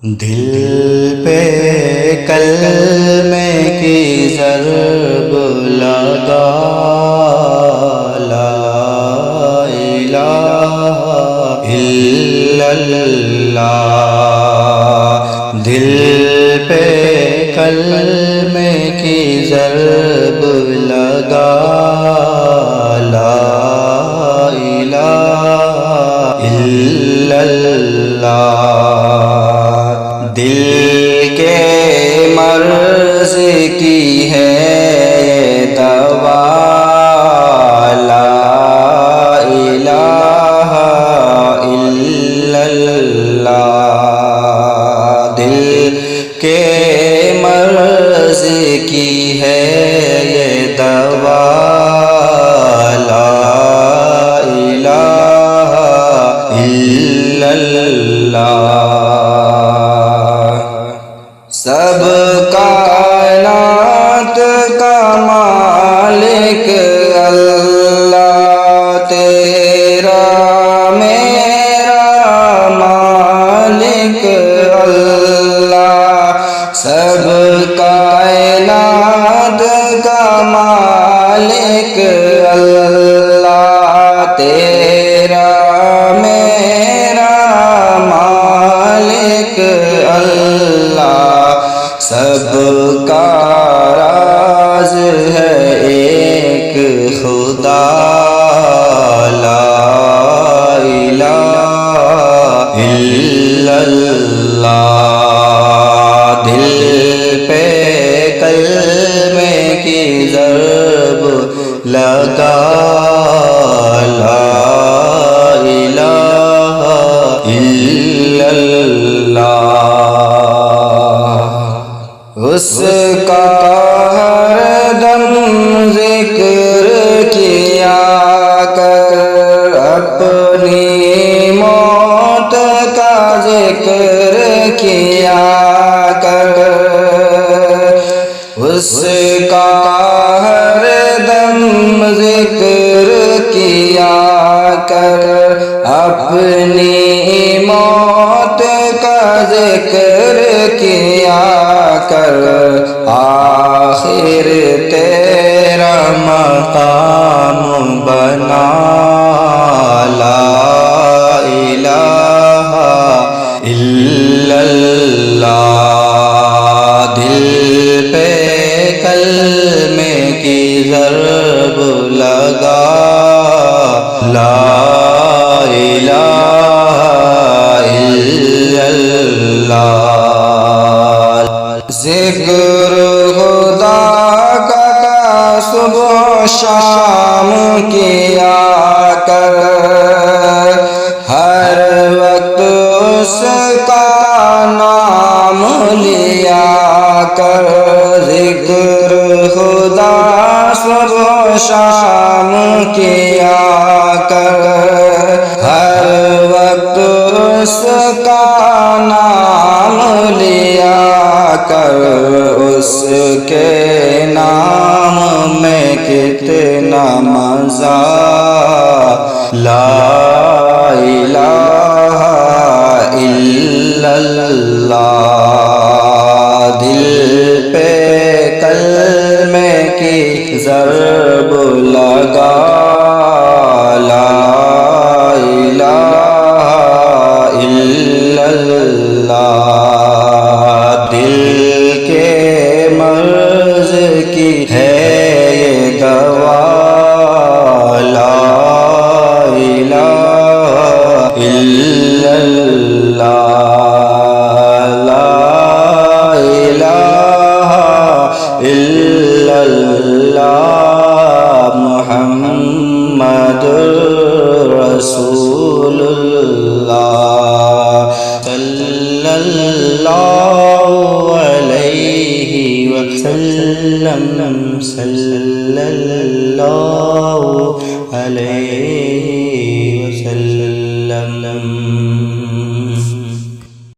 دل پہ کلمے کی ضرب لگا، لا الہ الا اللہ۔ دل پہ کلمے کی ضرب لگا، لا الہ الا اللہ۔ دل کے مرض کی ہے یہ دوا، لا الہ الا اللہ۔ دل کے مرض کی ہے یہ دوا، لا الہ الا اللہ۔ سب کائنات کا مالک اللہ، تیرا میرا مالک اللہ۔ سب کائنات کا مالک اللہ، تیرا میرا مالک اللہ۔ سب کا راز ہے ایک خدا، لا الہ الا اللہ۔ دل پہ کلمے کی ضرب لگا، لا الہ الا اللہ۔ اس کا ہر دم ذکر کیا کر، اپنی موت کا ذکر کیا کر۔ اس کا ہر دم ذکر کیا کر، اپنی موت کا ذکر کیا کر۔ آخر تیرا مقام بنا، لا الہ الا اللہ۔ دل پہ کلمے کی ضرب لگا، لا الہ الا اللہ۔ ذکر خدا کا صبح شام کیا کر، ہر وقت اس کا نام لیا کر۔ ذکر خدا صبح شام کیا کر، ہر وقت اس کا نام لیا کر۔ اس کے نام میں کتنا مزہ، لا الہ الا اللہ۔ دل پہ کلمے کی ضرب لگا، لا الہ الا اللہ۔ دل کے مرض کی ہے یہ دوا، لا الہ الا اللہ۔ لا الہ الا اللہ، محمد رسول اللہ، صلی اللہ علیہ وسلم، صلی اللہ علیہ